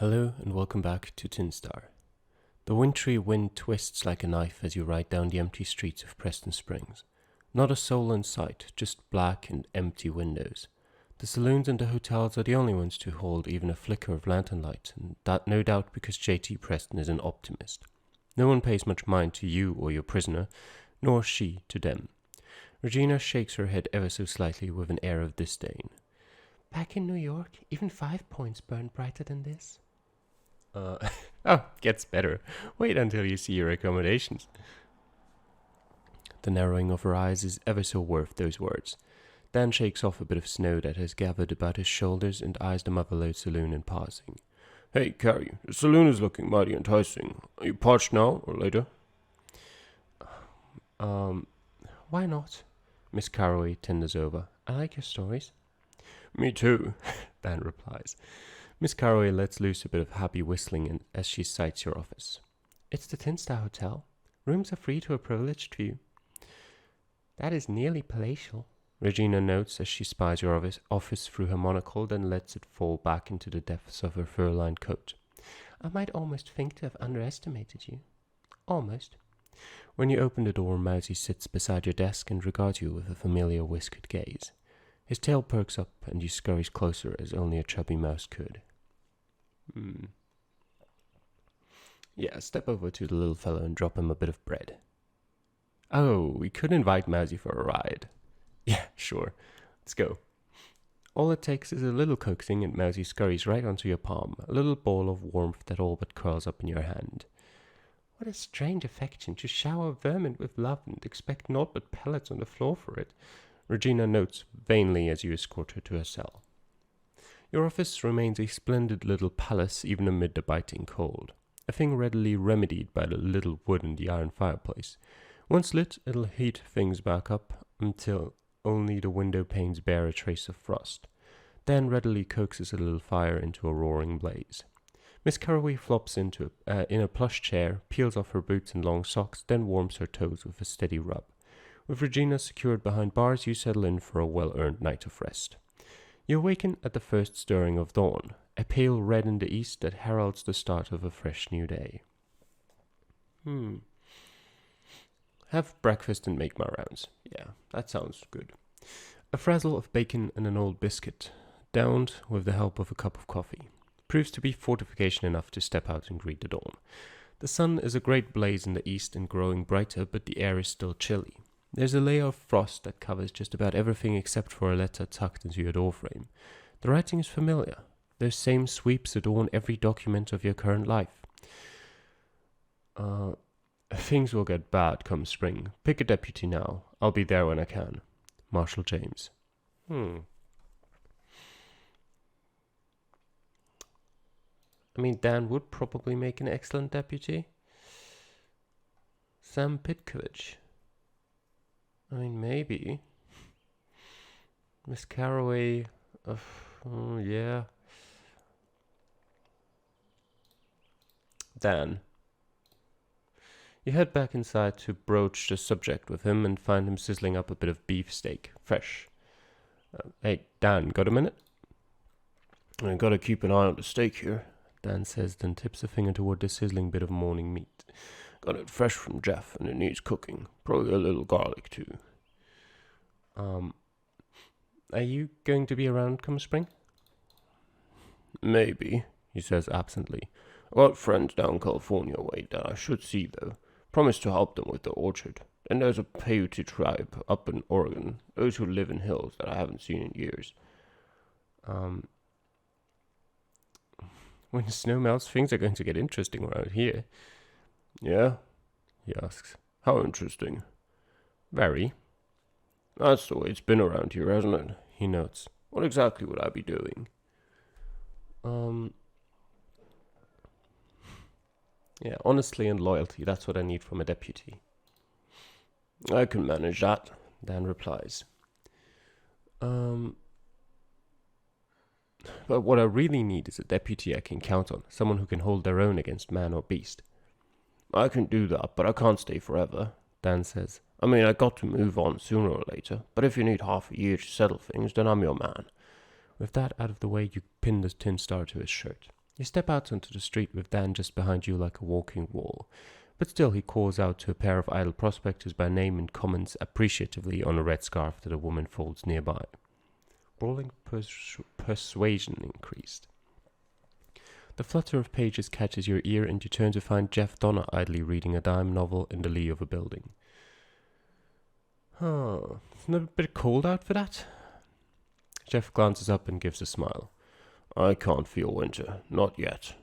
Hello and welcome back to Tin Star. The wintry wind twists like a knife as you ride down the empty streets of Preston Springs. Not a soul in sight, just black and empty windows. The saloons and the hotels are the only ones to hold even a flicker of lantern light, and that no doubt because JT Preston is an optimist. No one pays much mind to you or your prisoner, nor she to them. Regina shakes her head ever so slightly with an air of disdain. Back in New York, even 5 points burn brighter than this. Gets better. Wait until you see your accommodations. The narrowing of her eyes is ever so worth those words. Dan shakes off a bit of snow that has gathered about his shoulders and eyes the Motherlode saloon in passing. Hey, Carrie, the saloon is looking mighty enticing. Are you parched now or later? Why not? Miss Carroway tenders over. I like your stories. Me too, Dan replies. Miss Carroway lets loose a bit of happy whistling as she sights your office. It's the Tin Star Hotel. Rooms are free to a privileged few. That is nearly palatial, Regina notes as she spies your office through her monocle, then lets it fall back into the depths of her fur-lined coat. I might almost think to have underestimated you. Almost. When you open the door, Mousy sits beside your desk and regards you with a familiar whiskered gaze. His tail perks up and he scurries closer as only a chubby mouse could. Yeah, step over to the little fellow and drop him a bit of bread. Oh, we could invite Mousy for a ride. Yeah, sure. Let's go. All it takes is a little coaxing and Mousy scurries right onto your palm, a little ball of warmth that all but curls up in your hand. What a strange affection to shower vermin with love and expect naught but pellets on the floor for it, Regina notes vainly as you escort her to her cell. Your office remains a splendid little palace even amid the biting cold, a thing readily remedied by the little wood in the iron fireplace. Once lit, it'll heat things back up until only the window panes bear a trace of frost, then readily coaxes a little fire into a roaring blaze. Miss Carroway flops in a plush chair, peels off her boots and long socks, then warms her toes with a steady rub. With Regina secured behind bars, you settle in for a well-earned night of rest. You awaken at the first stirring of dawn, a pale red in the east that heralds the start of a fresh new day. Have breakfast and make my rounds. Yeah, that sounds good. A frazzle of bacon and an old biscuit, downed with the help of a cup of coffee, proves to be fortification enough to step out and greet the dawn. The sun is a great blaze in the east and growing brighter, but the air is still chilly. There's a layer of frost that covers just about everything except for a letter tucked into your doorframe. The writing is familiar. Those same sweeps adorn every document of your current life. Things will get bad come spring. Pick a deputy now. I'll be there when I can. Marshal James. I mean, Dan would probably make an excellent deputy. Sam Pitkovich. I mean, maybe. Miss Carroway. Yeah. Dan. You head back inside to broach the subject with him and find him sizzling up a bit of beefsteak, fresh. Hey, Dan, got a minute? I gotta keep an eye on the steak here, Dan says, then tips a finger toward the sizzling bit of morning meat. Got it fresh from Jeff and it needs cooking. Probably a little garlic too. Are you going to be around come spring? Maybe, he says absently. I got friends down California way that I should see though. Promised to help them with the orchard. And there's a Paiute tribe up in Oregon, those who live in hills that I haven't seen in years. When the snow melts, things are going to get interesting around here. Yeah? He asks. How interesting. Very. That's the way it's been around here, hasn't it? He notes. What exactly would I be doing? Yeah, honesty and loyalty, that's what I need from a deputy. I can manage that, Dan replies. But what I really need is a deputy I can count on, someone who can hold their own against man or beast. I can do that, but I can't stay forever, Dan says. I mean, I got to move on sooner or later, but if you need half a year to settle things, then I'm your man. With that out of the way, you pin the tin star to his shirt. You step out onto the street with Dan just behind you like a walking wall. But still, he calls out to a pair of idle prospectors by name and comments appreciatively on a red scarf that a woman folds nearby. Brawling persuasion increased. The flutter of pages catches your ear, and you turn to find Jeff Donner idly reading a dime novel in the lee of a building. Isn't it a bit cold out for that? Jeff glances up and gives a smile. I can't feel winter, not yet.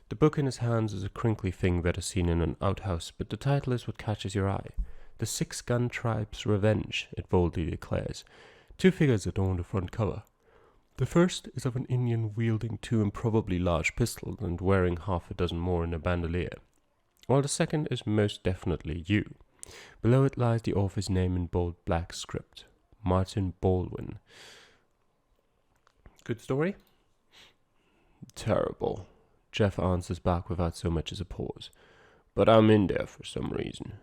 The book in his hands is a crinkly thing better seen in an outhouse, but the title is what catches your eye. The Six Gun Tribe's Revenge, it boldly declares. 2 figures adorn the front cover. The first is of an Indian wielding 2 improbably large pistols and wearing half a dozen more in a bandolier, while the second is most definitely you. Below it lies the author's name in bold black script, Martin Baldwin. Good story? Terrible, Jeff answers back without so much as a pause. But I'm in there for some reason.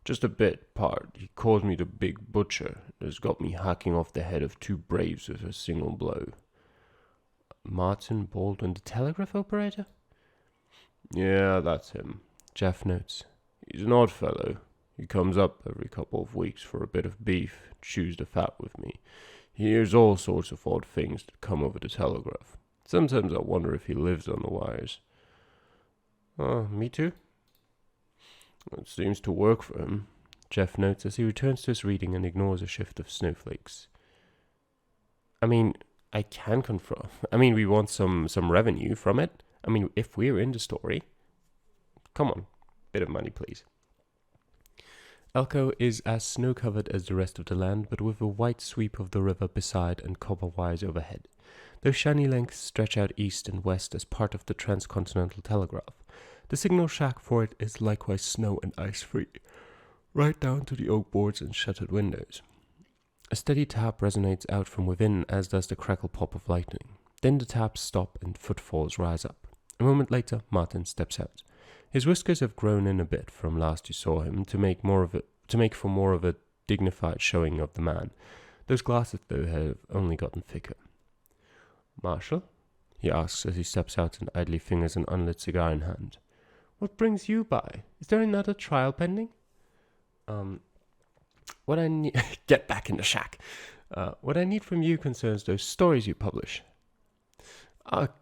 Just a bit part. He calls me the Big Butcher. That's got me hacking off the head of 2 braves with a single blow. Martin Baldwin, the telegraph operator? Yeah, that's him. Jeff notes. He's an odd fellow. He comes up every couple of weeks for a bit of beef, chews the fat with me. He hears all sorts of odd things that come over the telegraph. Sometimes I wonder if he lives on the wires. Me too. It seems to work for him. Jeff notes as he returns to his reading and ignores a shift of snowflakes. I mean, I can confirm. I mean, we want some revenue from it. I mean, if we're in the story, come on, bit of money, please. Elko is as snow-covered as the rest of the land, but with a white sweep of the river beside and copper wires overhead. Those shiny lengths stretch out east and west as part of the transcontinental telegraph. The signal shack for it is likewise snow and ice-free, right down to the oak boards and shuttered windows. A steady tap resonates out from within, as does the crackle pop of lightning. Then the taps stop and footfalls rise up. A moment later, Martin steps out. His whiskers have grown in a bit from last you saw him to make for more of a dignified showing of the man. Those glasses, though, have only gotten thicker. Marshal? He asks as he steps out and idly fingers an unlit cigar in hand. What brings you by? Is there another trial pending? What I need... Get back in the shack. What I need from you concerns those stories you publish.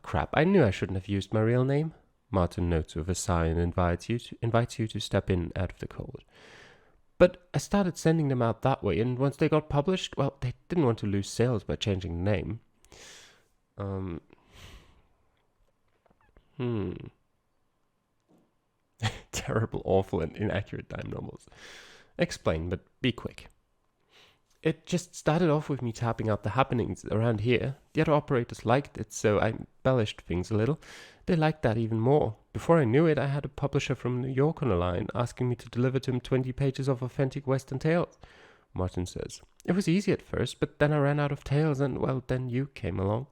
Crap, I knew I shouldn't have used my real name. Martin notes with a sigh and invites you to step in out of the cold. But I started sending them out that way, and once they got published, well, they didn't want to lose sales by changing the name. Terrible, awful, and inaccurate dime novels. Explain, but be quick. It just started off with me tapping out the happenings around here. The other operators liked it, so I embellished things a little. They liked that even more. Before I knew it, I had a publisher from New York on the line, asking me to deliver to him 20 pages of authentic Western tales, Martin says. It was easy at first, but then I ran out of tales, and, well, then you came along.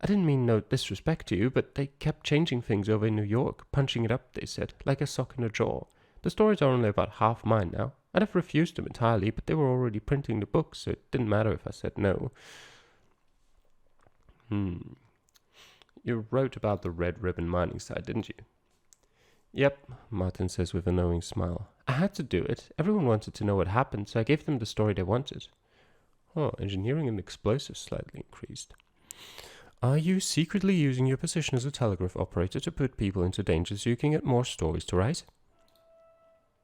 I didn't mean no disrespect to you, but they kept changing things over in New York, punching it up, they said, like a sock in a jaw. The stories are only about half mine now. I'd have refused them entirely, but they were already printing the books, so it didn't matter if I said no. You wrote about the Red Ribbon mining site, didn't you? Yep, Martin says with a knowing smile. I had to do it. Everyone wanted to know what happened, so I gave them the story they wanted. Engineering and explosives slightly increased. Are you secretly using your position as a telegraph operator to put people into danger so you can get more stories to write?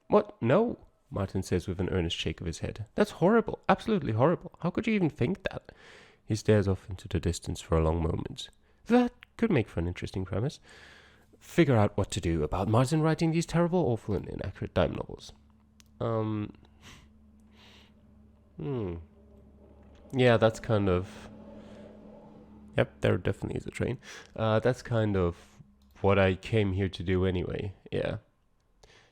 What? No, Martin says with an earnest shake of his head. That's horrible, absolutely horrible. How could you even think that? He stares off into the distance for a long moment. That could make for an interesting premise. Figure out what to do about Martin writing these terrible, awful, and inaccurate dime novels. Yeah, that's kind of... Yep, there definitely is a train. That's kind of what I came here to do anyway, yeah.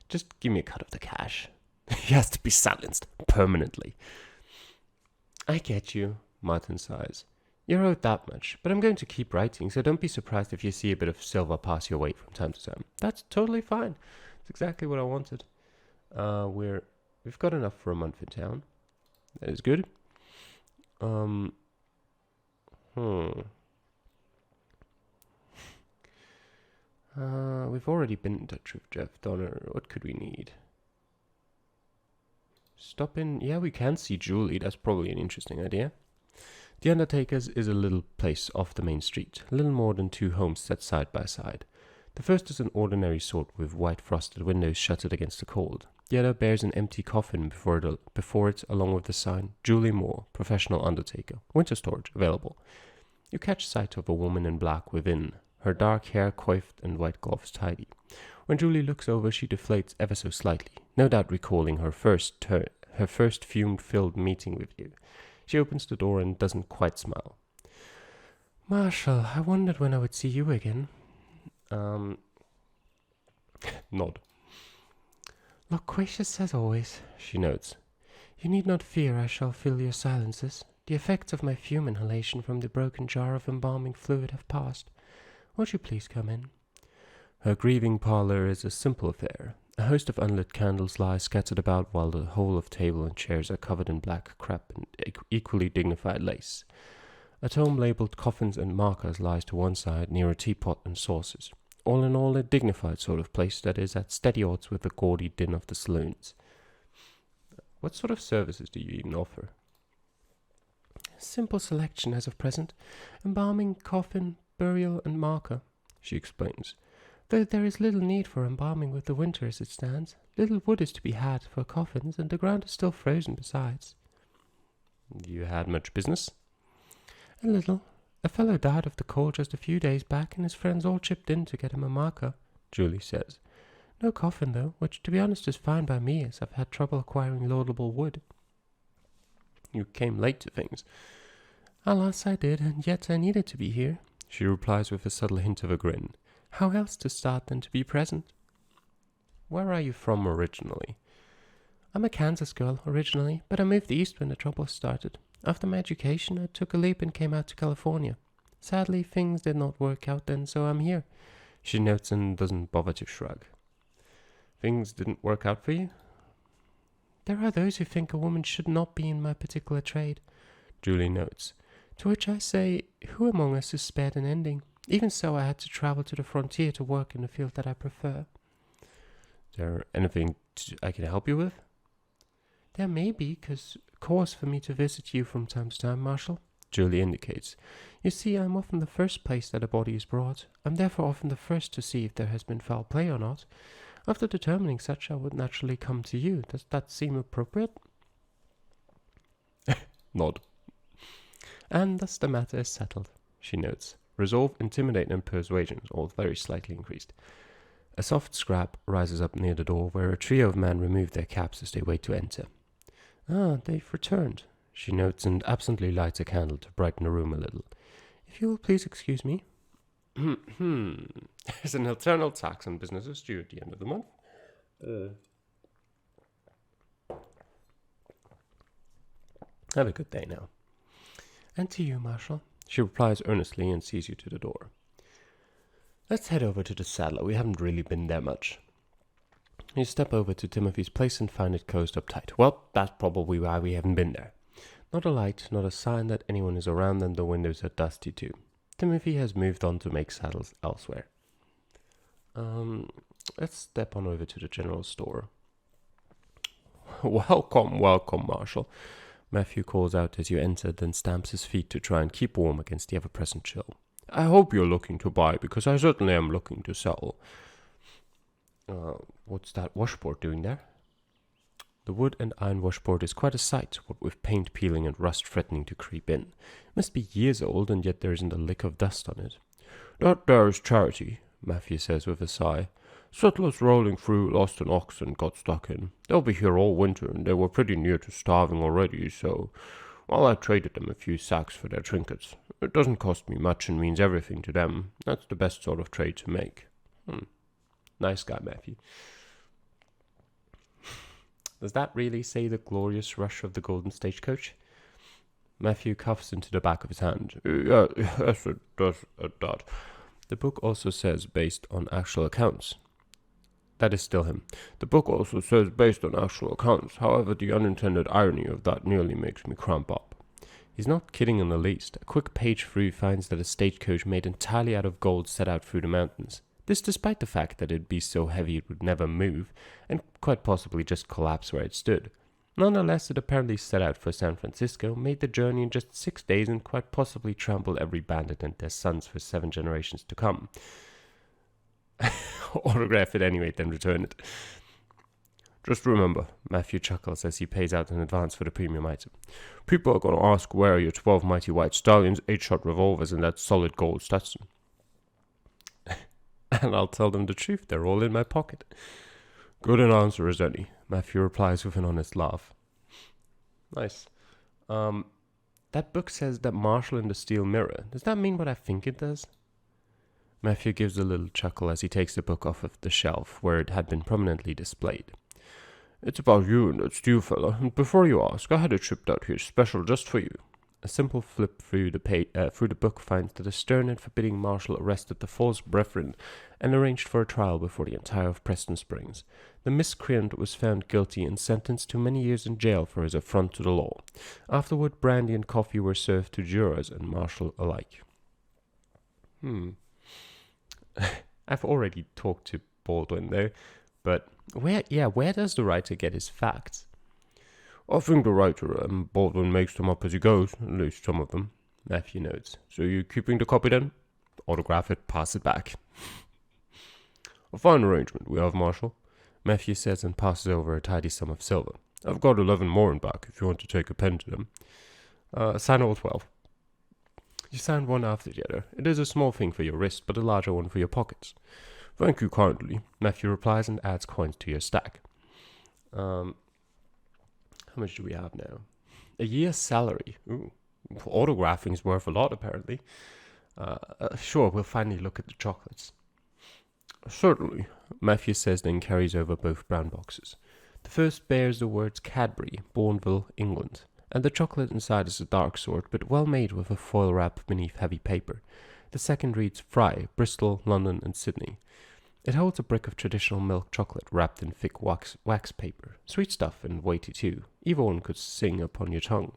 Just give me a cut of the cash. He has to be silenced permanently. I get you, Martin sighs. You're owed that much, but I'm going to keep writing, so don't be surprised if you see a bit of silver pass your way from time to time. That's totally fine. It's exactly what I wanted. We've got enough for a month in town. That is good. We've already been in touch with Jeff Donner. What could we need? Stop in. Yeah, we can see Julie. That's probably an interesting idea. The Undertaker's is a little place off the main street, a little more than two homes set side by side. The first is an ordinary sort with white frosted windows shuttered against the cold. The other bears an empty coffin before it, along with the sign, Julie Moore, Professional Undertaker, winter storage available. You catch sight of a woman in black within, her dark hair coiffed and white gloves tidy. When Julie looks over, she deflates ever so slightly, no doubt recalling her first fume-filled meeting with you. She opens the door and doesn't quite smile. Marshall, I wondered when I would see you again. Nod. Loquacious as always, she notes. You need not fear I shall fill your silences. The effects of my fume inhalation from the broken jar of embalming fluid have passed. Won't you please come in? Her grieving parlor is a simple affair. A host of unlit candles lie scattered about while the whole of table and chairs are covered in black crepe and equally dignified lace. A tome labelled coffins and markers lies to one side near a teapot and saucers. All in all, a dignified sort of place that is at steady odds with the gaudy din of the saloons. What sort of services do you even offer? Simple selection as of present. Embalming, coffin, burial, and marker, she explains. Though there is little need for embalming with the winter as it stands, little wood is to be had for coffins, and the ground is still frozen besides. You had much business? A little. A fellow died of the cold just a few days back, and his friends all chipped in to get him a marker, Julie says. No coffin, though, which to be honest is fine by me, as I've had trouble acquiring laudable wood. You came late to things. Alas, I did, and yet I needed to be here, she replies with a subtle hint of a grin. How else to start than to be present? Where are you from originally? I'm a Kansas girl, originally, but I moved east when the trouble started. After my education, I took a leap and came out to California. Sadly, things did not work out then, so I'm here. She notes and doesn't bother to shrug. Things didn't work out for you? There are those who think a woman should not be in my particular trade, Julie notes. To which I say, who among us is spared an ending? Even so, I had to travel to the frontier to work in the field that I prefer. Is there anything I can help you with? There may be, cause for me to visit you from time to time, Marshal, Julie indicates. You see, I'm often the first place that a body is brought. I'm therefore often the first to see if there has been foul play or not. After determining such, I would naturally come to you. Does that seem appropriate? Nod. And thus the matter is settled, she notes. Resolve, intimidate, and persuasion, all very slightly increased. A soft scrap rises up near the door, where a trio of men remove their caps as they wait to enter. Ah, they've returned, she notes, and absently lights a candle to brighten the room a little. If you will please excuse me. There's an eternal tax on businesses due at the end of the month. Have a good day now. And to you, Marshal, she replies earnestly and sees you to the door. Let's head over to the Saddler. We haven't really been there much. You step over to Timothy's place and find it closed up tight. Well, that's probably why we haven't been there. Not a light, not a sign that anyone is around, and the windows are dusty too. Timothy has moved on to make saddles elsewhere. Let's step on over to the general store. Welcome, Marshal. Matthew calls out as you enter, then stamps his feet to try and keep warm against the ever-present chill. I hope you're looking to buy, because I certainly am looking to sell. What's that washboard doing there? The wood and iron washboard is quite a sight, what with paint peeling and rust threatening to creep in. It must be years old, and yet there isn't a lick of dust on it. That there is Charity, Matthew says with a sigh. Settlers rolling through lost an ox and got stuck in. They'll be here all winter, and they were pretty near to starving already, so, well, I traded them a few sacks for their trinkets. It doesn't cost me much and means everything to them. That's the best sort of trade to make. Nice guy, Matthew. Does that really say the glorious rush of the golden stagecoach? Matthew cuffs into the back of his hand. Yes, it does that. The book also says based on actual accounts. That is still him. The book also says based on actual accounts. However, the unintended irony of that nearly makes me cramp up. He's not kidding in the least. A quick page through finds that a stagecoach made entirely out of gold set out through the mountains. This despite the fact that it'd be so heavy it would never move, and quite possibly just collapse where it stood. Nonetheless, it apparently set out for San Francisco, made the journey in just 6 days, and quite possibly trampled every bandit and their sons for 7 generations to come. Autograph it anyway, then return it. Just remember, Matthew chuckles as he pays out in advance for the premium item. People are going to ask where are your 12 mighty white stallions, 8-shot revolvers, and that solid gold Stetson. And I'll tell them the truth, they're all in my pocket. Good an answer as any, Matthew replies with an honest laugh. Nice. That book says that Marshall in the Steel Mirror. Does that mean what I think it does? Matthew gives a little chuckle as he takes the book off of the shelf where it had been prominently displayed. It's about you and that steel fella, and before you ask, I had it shipped out here special just for you. A simple flip through the book finds that a stern and forbidding marshal arrested the false brethren and arranged for a trial before the entire of Preston Springs. The miscreant was found guilty and sentenced to many years in jail for his affront to the law. Afterward, brandy and coffee were served to jurors and marshal alike. I've already talked to Baldwin though, but where does the writer get his facts? I think the writer, Baldwin, makes them up as he goes, at least some of them, Matthew notes. So you keeping the copy then? Autograph it, pass it back. A fine arrangement we have, Marshal, Matthew says and passes over a tidy sum of silver. I've got 11 more in back if you want to take a pen to them. Sign all 12. You sign one after the other. It is a small thing for your wrist, but a larger one for your pockets. Thank you kindly, Matthew replies and adds coins to your stack. How much do we have now? A year's salary. Ooh, autographing's worth a lot, apparently. Sure, we'll finally look at the chocolates. Certainly, Matthew says, then carries over both brown boxes. The first bears the words Cadbury, Bourneville, England, and the chocolate inside is a dark sort, but well made with a foil wrap beneath heavy paper. The second reads Fry, Bristol, London, and Sydney. It holds a brick of traditional milk chocolate wrapped in thick wax paper. Sweet stuff and weighty too. Either one could sing upon your tongue.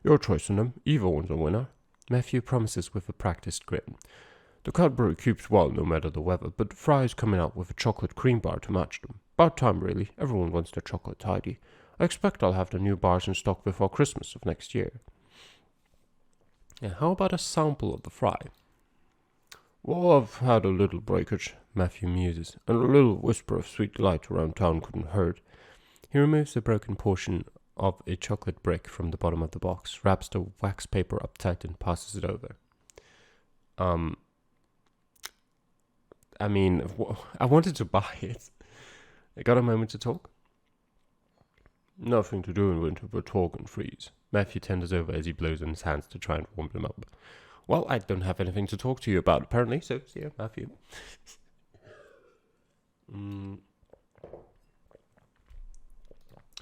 Your choice on them. Either one's a winner, Matthew promises with a practiced grin. The Cadbury keeps well no matter the weather, but Fry's coming out with a chocolate cream bar to match them. About time, really. Everyone wants their chocolate tidy. I expect I'll have the new bars in stock before Christmas of next year. Yeah, how about a sample of the Fry? Well, I've had a little breakage, Matthew muses, and a little whisper of sweet delight around town couldn't hurt. He removes the broken portion of a chocolate brick from the bottom of the box, wraps the wax paper up tight, and passes it over. I wanted to buy it. I got a moment to talk? Nothing to do in winter but talk and freeze. Matthew tenders over as he blows on his hands to try and warm them up. Well, I don't have anything to talk to you about, apparently, so see you, Matthew.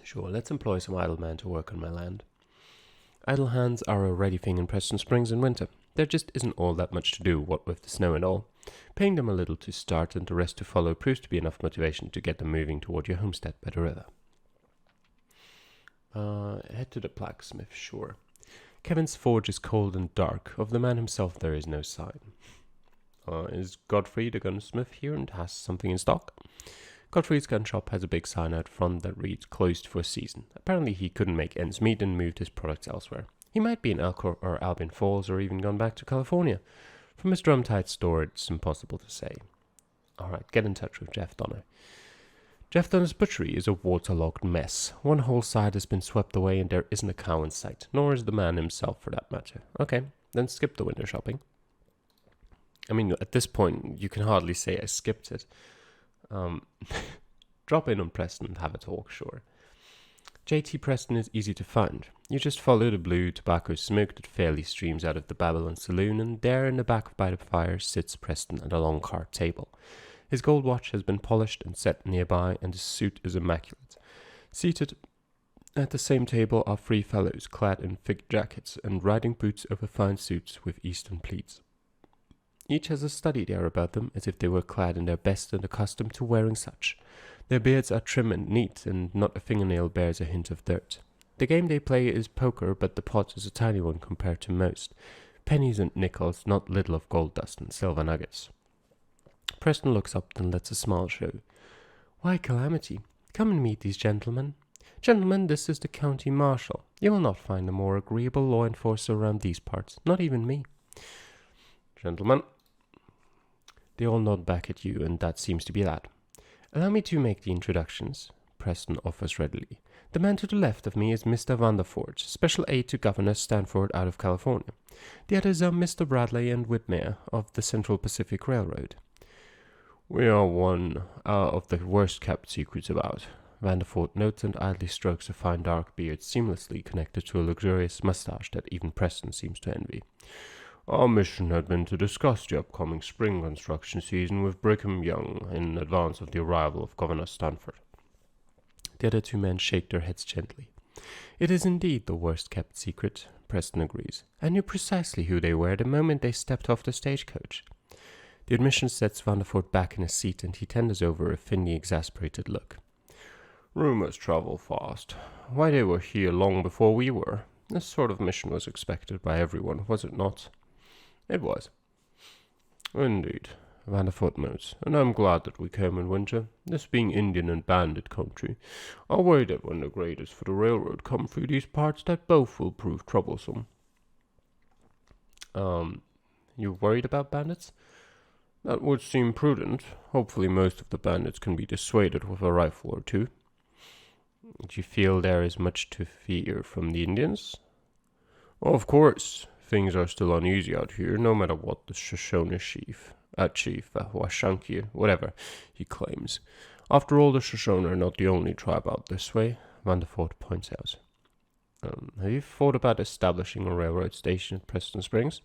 Sure, let's employ some idle men to work on my land. Idle hands are a ready thing in Preston Springs in winter. There just isn't all that much to do, what with the snow and all. Paying them a little to start and the rest to follow proves to be enough motivation to get them moving toward your homestead by the river. Head to the blacksmith, sure. Kevin's forge is cold and dark. Of the man himself there is no sign. Is Godfrey the gunsmith here and has something in stock? Godfrey's gun shop has a big sign out front that reads closed for a season. Apparently he couldn't make ends meet and moved his products elsewhere. He might be in Elkhorn or Albion Falls or even gone back to California. From his drum-tight store it's impossible to say. Alright, get in touch with Jeff Donner. Jeff Donner's butchery is a waterlogged mess. One whole side has been swept away and there isn't a cow in sight, nor is the man himself for that matter. Okay, then skip the window shopping. I mean, at this point, you can hardly say I skipped it. Drop in on Preston and have a talk, sure. JT Preston is easy to find. You just follow the blue tobacco smoke that fairly streams out of the Babylon saloon, and there in the back by the fire sits Preston at a long card table. His gold watch has been polished and set nearby, and his suit is immaculate. Seated at the same table are 3 fellows clad in thick jackets and riding boots over fine suits with eastern pleats. Each has a studied air about them, as if they were clad in their best and accustomed to wearing such. Their beards are trim and neat, and not a fingernail bears a hint of dirt. The game they play is poker, but the pot is a tiny one compared to most. Pennies and nickels, not little of gold dust and silver nuggets. Preston looks up, then lets a smile show. Why, Calamity, come and meet these gentlemen. Gentlemen, this is the County Marshal. You will not find a more agreeable law enforcer around these parts, not even me. Gentlemen. They all nod back at you, and that seems to be that. Allow me to make the introductions, Preston offers readily. The man to the left of me is Mr. Vanderford, special aide to Governor Stanford out of California. The others are Mr. Bradley and Whitmere of the Central Pacific Railroad. We are one of the worst-kept secrets about. Vanderford notes and idly strokes a fine dark beard seamlessly connected to a luxurious mustache that even Preston seems to envy. Our mission had been to discuss the upcoming spring construction season with Brigham Young in advance of the arrival of Governor Stanford. The other two men shake their heads gently. It is indeed the worst-kept secret, Preston agrees. I knew precisely who they were the moment they stepped off the stagecoach. The admission sets Vanderford back in his seat, and he tenders over a thinly exasperated look. Rumors travel fast. Why, they were here long before we were. This sort of mission was expected by everyone, was it not? It was. Indeed, Vanderford notes, and I'm glad that we came in winter, this being Indian and bandit country. I worry that when the graders for the railroad come through these parts, that both will prove troublesome. You worried about bandits? That would seem prudent. Hopefully most of the bandits can be dissuaded with a rifle or two. Do you feel there is much to fear from the Indians? Of course. Things are still uneasy out here, no matter what the Shoshone chief, Washankir, whatever, he claims. After all, the Shoshone are not the only tribe out this way, Vanderford points out. Have you thought about establishing a railroad station at Preston Springs?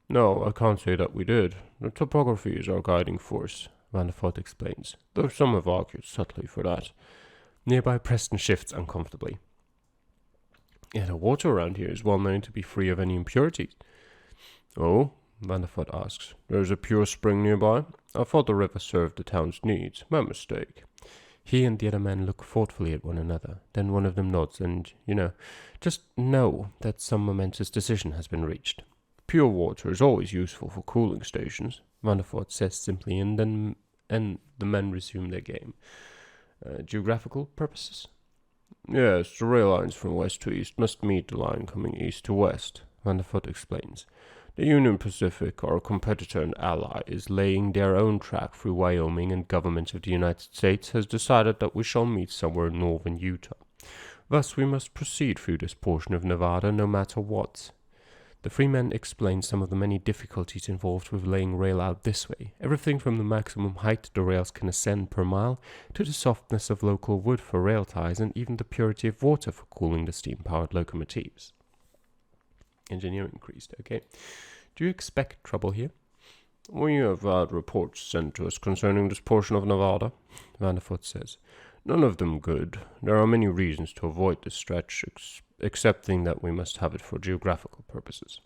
No, I can't say that we did. The topography is our guiding force, Vanderford explains, though some have argued subtly for that. Nearby Preston shifts uncomfortably. Yeah, the water around here is well known to be free of any impurities. Oh? Vanderford asks. There's a pure spring nearby? I thought the river served the town's needs. My mistake. He and the other men look thoughtfully at one another. Then one of them nods and, just know that some momentous decision has been reached. Pure water is always useful for cooling stations, Vanderford says simply, and the men resume their game. Geographical purposes? Yes, the rail lines from west to east must meet the line coming east to west, Vanderford explains. The Union Pacific, our competitor and ally, is laying their own track through Wyoming, and government of the United States has decided that we shall meet somewhere in northern Utah. Thus we must proceed through this portion of Nevada no matter what. The three men explain some of the many difficulties involved with laying rail out this way, everything from the maximum height the rails can ascend per mile, to the softness of local wood for rail ties, and even the purity of water for cooling the steam-powered locomotives. Engineering increased, okay. Do you expect trouble here? We have had reports sent to us concerning this portion of Nevada, Vanderford says. None of them good. There are many reasons to avoid this stretch, excepting that we must have it for geographical purposes.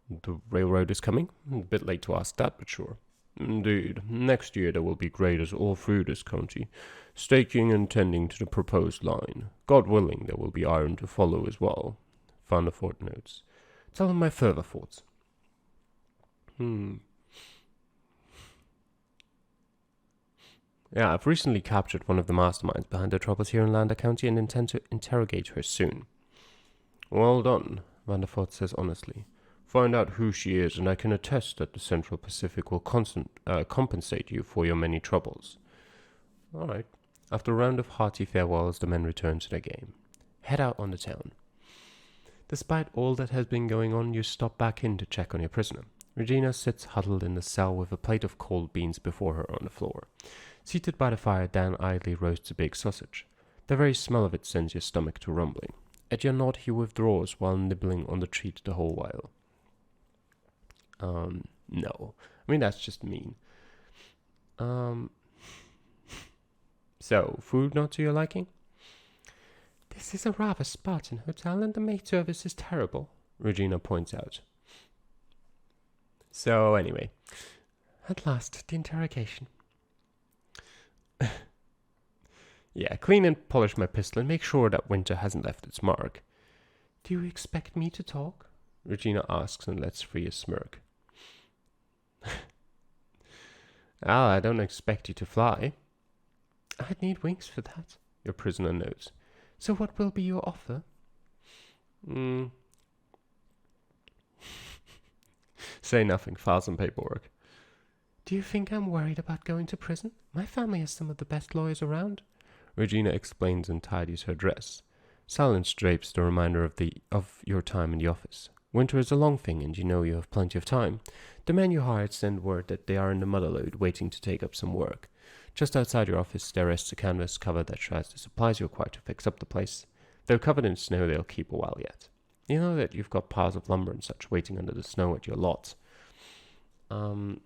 The railroad is coming? A bit late to ask that, but sure. Indeed. Next year there will be graders all through this county, staking and tending to the proposed line. God willing, there will be iron to follow as well, Vanderford notes. Tell him my further thoughts. Yeah, I've recently captured one of the masterminds behind the troubles here in Lander County and intend to interrogate her soon. Well done, Vanderford says honestly. Find out who she is, and I can attest that the Central Pacific will compensate you for your many troubles. All right. After a round of hearty farewells, the men return to their game. Head out on the town. Despite all that has been going on, you stop back in to check on your prisoner. Regina sits huddled in the cell with a plate of cold beans before her on the floor. Seated by the fire, Dan idly roasts a big sausage. The very smell of it sends your stomach to rumbling. At your nod, he withdraws while nibbling on the treat the whole while. No. I mean, that's just mean. So, food not to your liking? This is a rather Spartan hotel, and the maid service is terrible, Regina points out. So, anyway. At last, the interrogation. Yeah, clean and polish my pistol and make sure that winter hasn't left its mark. Do you expect me to talk? Regina asks and lets free a smirk. Ah, I don't expect you to fly. I'd need wings for that, your prisoner knows. So what will be your offer? Hmm. Say nothing, file some paperwork. Do you think I'm worried about going to prison? My family has some of the best lawyers around. Regina explains and tidies her dress. Silence drapes the reminder of your time in the office. Winter is a long thing, and you know you have plenty of time. The men you hired send word that they are in the motherlode, waiting to take up some work. Just outside your office, there rests a canvas cover that shrouds the supplies you require to fix up the place. Though covered in snow, they'll keep a while yet. You know that you've got piles of lumber and such waiting under the snow at your lot. Um,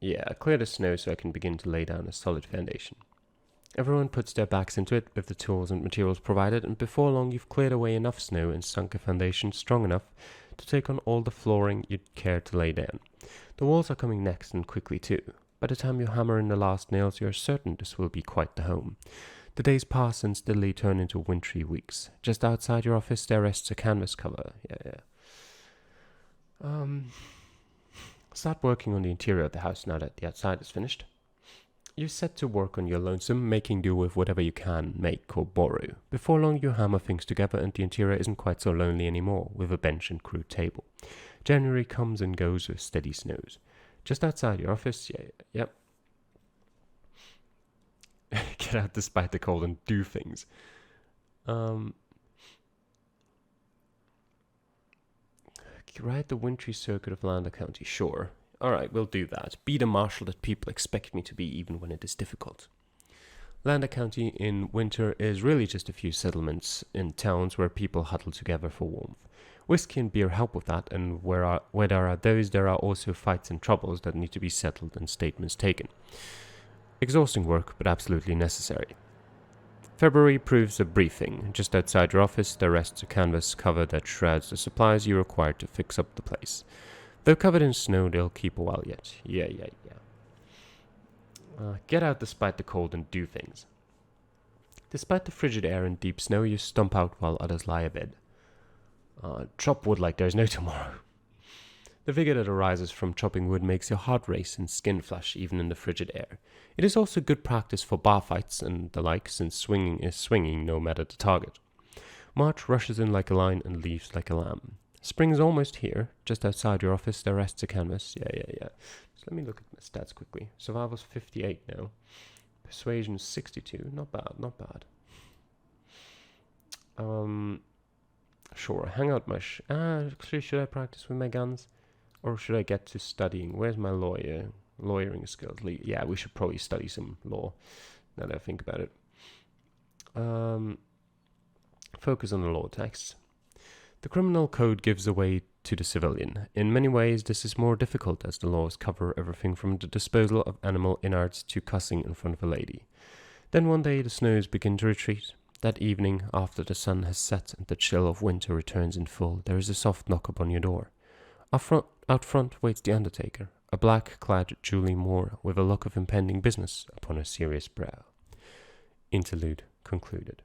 yeah, clear the snow so I can begin to lay down a solid foundation. Everyone puts their backs into it with the tools and materials provided, and before long you've cleared away enough snow and sunk a foundation strong enough to take on all the flooring you'd care to lay down. The walls are coming next, and quickly too. By the time you hammer in the last nails, you're certain this will be quite the home. The days pass and steadily turn into wintry weeks. Just outside your office there rests a canvas cover. Start working on the interior of the house now that the outside is finished. You set to work on your lonesome, making do with whatever you can make or borrow. Before long you hammer things together and the interior isn't quite so lonely anymore, with a bench and crude table. January comes and goes with steady snows. Just outside your office, yep. Get out despite the cold and do things. Ride the wintry circuit of Lander County, sure. Alright, we'll do that. Be the marshal that people expect me to be even when it is difficult. Lander County in winter is really just a few settlements in towns where people huddle together for warmth. Whiskey and beer help with that, and where there are those, there are also fights and troubles that need to be settled and statements taken. Exhausting work, but absolutely necessary. February proves a briefing. Just outside your office, there rests a canvas cover that shrouds the supplies you require to fix up the place. Though covered in snow, they'll keep a while yet. Yeah. Get out despite the cold and do things. Despite the frigid air and deep snow, you stump out while others lie abed. Chop wood like there's no tomorrow. The vigor that arises from chopping wood makes your heart race and skin flush even in the frigid air. It is also good practice for bar fights and the like, since swinging is swinging no matter the target. March rushes in like a lion and leaves like a lamb. Spring is almost here. Just outside your office there rests a canvas. Yeah. So let me look at my stats quickly. Survival's 58 now. Persuasion 62. Not bad. Sure. Hang out my actually, should I practice with my guns? Or should I get to studying? Where's my lawyering skills? Yeah, we should probably study some law, now that I think about it. Focus on the law texts. The criminal code gives away to the civilian. In many ways, this is more difficult as the laws cover everything from the disposal of animal innards to cussing in front of a lady. Then one day the snows begin to retreat. That evening, after the sun has set and the chill of winter returns in full, there is a soft knock upon your door. Out front waits the undertaker, a black-clad Julie Moore with a look of impending business upon her serious brow. Interlude concluded.